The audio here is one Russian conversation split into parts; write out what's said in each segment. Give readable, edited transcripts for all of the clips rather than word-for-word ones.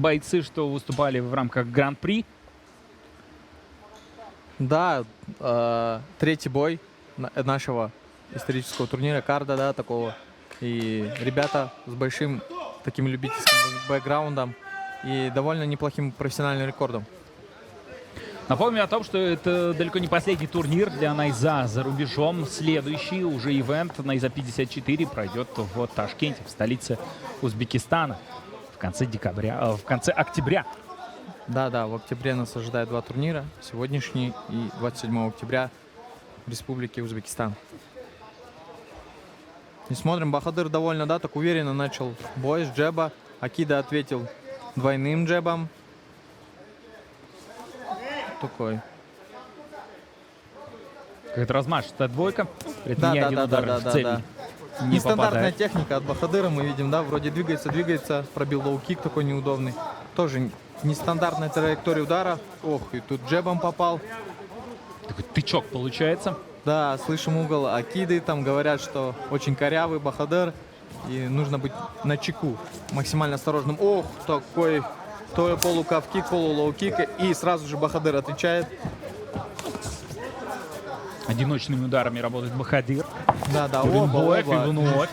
бойцы, что выступали в рамках Гран-при. Да, третий бой нашего исторического турнира, карда, да, такого. И ребята с большим таким любительским бэкграундом и довольно неплохим профессиональным рекордом. Напомню о том, что это далеко не последний турнир для Найза за рубежом. Следующий уже ивент Найза 54 пройдет в Ташкенте, в столице Узбекистана в конце октября. Да, в октябре нас ожидает два турнира. Сегодняшний и 27 октября в Республике Узбекистан. И смотрим, Бахадыр довольно, да, так уверенно начал бой с джеба. Акида ответил двойным джебом. Такой. Какая-то размашистая двойка. Да. В цель не Нестандартная попадает. техника от Бахадыра, мы видим, да, вроде двигается, пробил лоу-кик такой неудобный. Тоже нестандартная траектория удара. Ох, и тут джебом попал. Такой тычок получается. Да, слышим угол Акиды, там говорят, что очень корявый Бахадыр, и нужно быть начеку, максимально осторожным. Ох, такой то полукав-кик, полулоу-кик, и сразу же Бахадыр отвечает. Одиночными ударами работает Бахадир. Да, Урембоев и оба. вновь.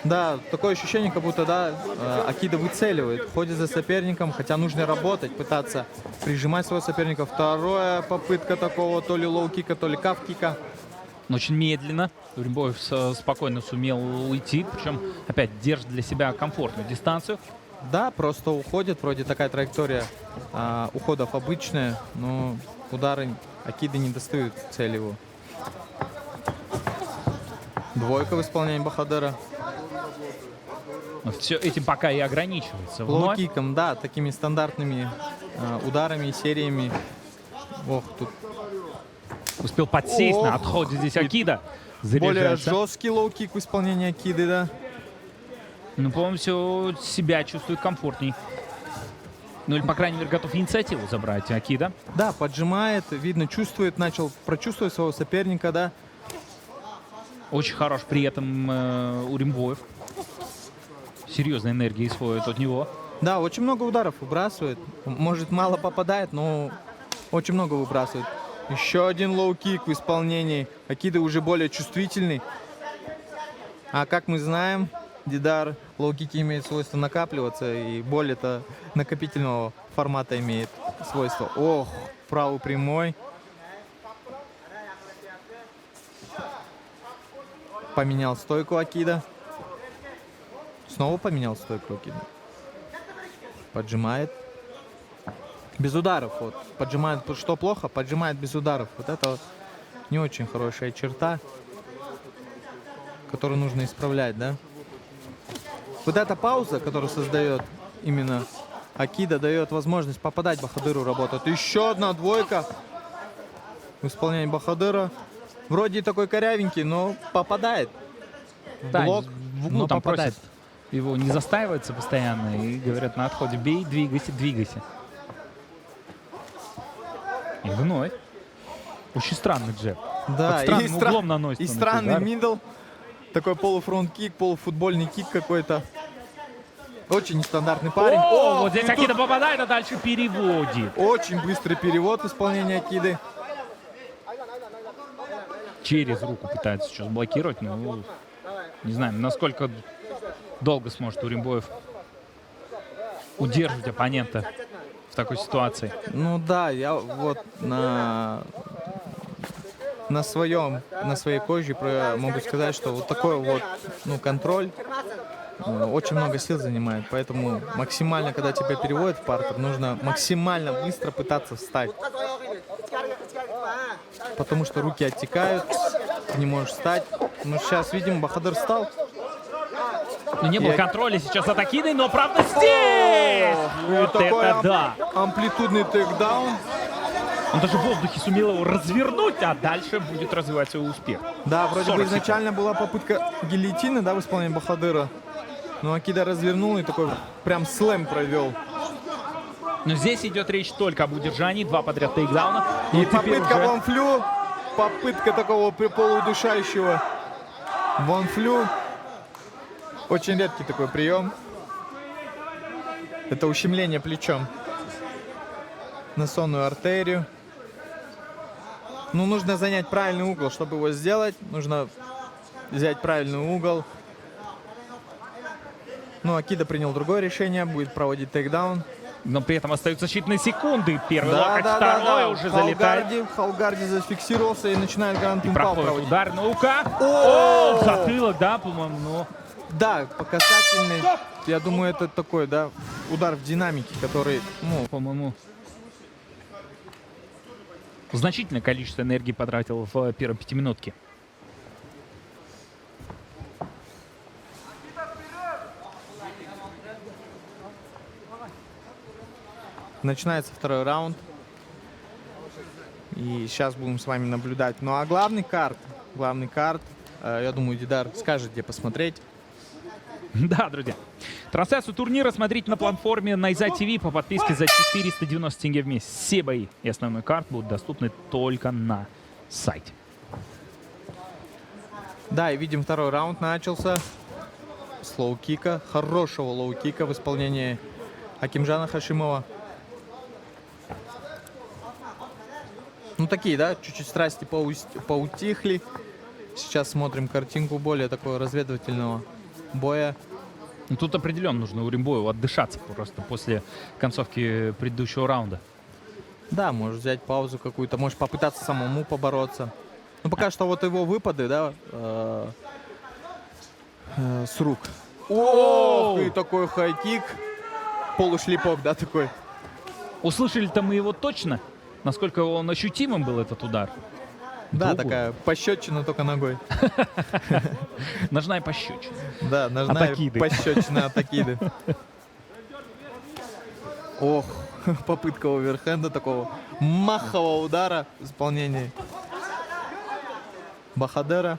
Да, такое ощущение, как будто, да, Акида выцеливает, ходит за соперником, хотя нужно работать, пытаться прижимать своего соперника. Вторая попытка такого то ли лоу-кика, то ли кав-кика. Но очень медленно. Урембоев спокойно сумел уйти, причем опять держит для себя комфортную дистанцию. Да, просто уходит, вроде такая траектория уходов обычная, но удары Акиды не достают цели его. Двойка в исполнении Бахадыра. Но все этим пока и ограничивается. Вновь. Лоу-киком, да, такими стандартными ударами, сериями. Ох, тут Успел подсесть на Ох, отходе здесь и Акида. более Заряжается. жесткий лоу-кик в исполнении Акиды, да. Ну, по-моему, все себя чувствует комфортней. Ну, или, по крайней мере, готов инициативу забрать Акида. Да, поджимает, видно, чувствует, начал прочувствовать своего соперника, да. Очень хорош при этом Урембоев. Серьезная энергия исходит от него. Да, очень много ударов выбрасывает. Может, мало попадает, но очень много выбрасывает. Еще один лоу-кик в исполнении. Акида уже более чувствительный. А как мы знаем, Дидар, лоу-кики имеют свойство накапливаться, и боль это накопительного формата имеет свойство. Ох, правый прямой. Поменял стойку Акида. Снова поменял стойку Акида. Поджимает. Без ударов. Вот. Поджимает, что плохо, поджимает без ударов. Вот это вот не очень хорошая черта, которую нужно исправлять, да? Вот эта пауза, которую создает именно Акида, дает возможность попадать Бахадыру работать. Еще одна двойка в исполнении Бахадыра. Вроде такой корявенький, но попадает. Да, Блок, в углу но там попадает. просят его не застаиваться постоянно и говорят на отходе: бей, двигайся, двигайся. И вновь. Очень странный джеб. Да, Под странным и углом наносит и он эти странный удары. мидл. Такой полуфронт-кик, полуфутбольный кик какой-то. Очень нестандартный парень. О, вот здесь и тут Акида попадает, а дальше переводит. очень быстрый перевод в исполнении Акиды. Через руку пытается сейчас блокировать, но не знаю, насколько долго сможет Урембоев удерживать оппонента в такой ситуации. Ну да, я вот на своей коже могу сказать, что вот такой вот контроль очень много сил занимает. Поэтому максимально, когда тебя переводят в партер, нужно максимально быстро пытаться встать. Потому что руки оттекают, ты не можешь встать. Ну сейчас, видим, Бахадыр встал. Ну, не было контроля сейчас от Акиды, но правда здесь! Вот такой это да! амплитудный тейкдаун. Он даже в воздухе сумел его развернуть, а дальше будет развивать свой успех. Да, вроде 40 бы изначально была попытка гильотины, да, в исполнении Бахадыра. Но Акида развернул и такой прям слэм провел. Но здесь идет речь только об удержании. 2 подряд тейкдауна. И теперь попытка уже ванфлю. Попытка такого полуудушающего ванфлю. Очень редкий такой прием. Это ущемление плечом на сонную артерию. Ну, нужно занять правильный угол, чтобы его сделать. Нужно взять правильный угол. Ну, Акида принял другое решение, будет проводить тейкдаун. Но при этом остаются считанные секунды. Первый локоть, второй уже залетает. Халгарди зафиксировался и начинает И гранд-пау проходит проводить. удар. Ну-ка. О, затылок, да, по-моему. Ну, Да, по касательной. Я думаю, это такой, да, удар в динамике, который, ну, по-моему, значительное количество энергии потратил в первой пятиминутке. начинается второй раунд. И сейчас будем с вами наблюдать. Ну а главный карт, я думаю, Дидар скажет, где посмотреть. Да, друзья. Трансляцию турнира смотрите на платформе Найза ТВ по подписке за 490 тенге в месяц. Все бои и основной карт будут доступны только на сайте. Да, и видим, второй раунд начался с лоу-кика. Хорошего лоу-кика в исполнении Акимжана Хашимова. Ну, такие, да, чуть-чуть страсти поутихли. Сейчас смотрим картинку более такого разведывательного боя. Ну, тут определенно нужно Уримбоеву отдышаться просто после концовки предыдущего раунда. Да, может взять паузу какую-то, может попытаться самому побороться. Ну, пока что вот его выпады, да, с рук. Ох, и такой хай-кик. Полушлепок, да, такой. Услышали-то мы его точно? Насколько он ощутимым был, этот удар? Да, Другую. такая пощечина только ногой. Ножная пощечина. Да, ножная Акиды. пощечина от Акиды. Ох, попытка оверхенда, такого махового удара в исполнении Бахадера.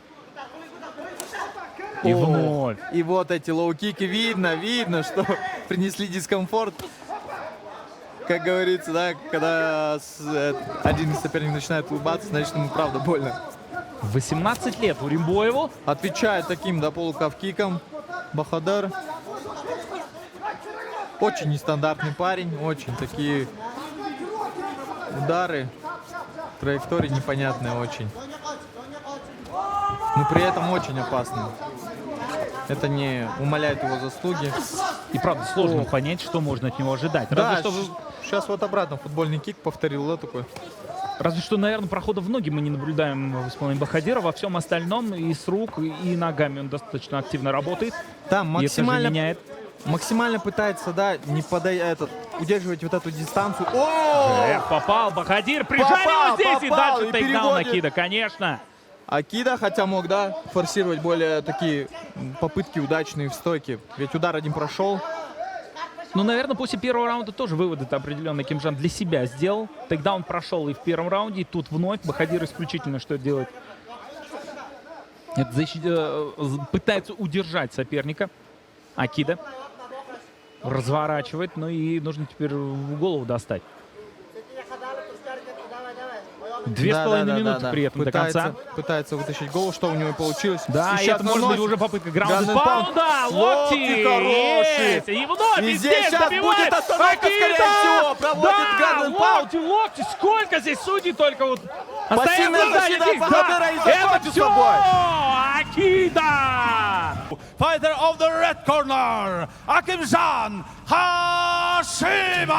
И О, вновь. И вот эти лоу-кики, видно, что принесли дискомфорт. Как говорится, да, когда один из соперников начинает улыбаться, значит, ему правда больно. 18 лет Уримбоеву. Отвечает таким, да, полукавкиком Бахадер. Очень нестандартный парень, очень такие удары, траектории непонятные очень. Но при этом очень опасные. Это не умаляет его заслуги. И правда сложно понять, что можно от него ожидать. Да, Разве сейчас вот обратно футбольный кик повторил, да, такой. что, наверное, прохода в ноги мы не наблюдаем в исполнении Бахадира. Во всем остальном и с рук, и ногами он достаточно активно работает. Там И это же максимально, меняет. максимально пытается, да, не удерживать вот эту дистанцию. О! Попал Бахадир, прижали Попал, его здесь, и попал, дальше и тейкдаун переводит. Акида, конечно. Акида, хотя мог, да, форсировать более такие попытки удачные в стойке. Ведь удар один прошел. Ну, наверное, после первого раунда тоже выводы-то определенно Акимжан для себя сделал. Тейкдаун прошел и в первом раунде, и тут вновь Бахадир исключительно что делает. Пытается удержать соперника. Акида разворачивает, ну и нужно теперь в голову достать. 2,5 минуты при этом до конца. Пытается вытащить голову, что у него и получилось. Да, и сейчас это может быть уже попытка граунд паунда. Локти хорошие. есть. И вновь И и здесь сейчас добивает. будет остановка, скорее всего. Проводит Да, граунд паунд. локти. Сколько здесь судей только вот. Пассивная Остается защита здесь. Бахадера и Это закончит все. собой. Акида. Fighter of the red corner, Akimzhan Hashima!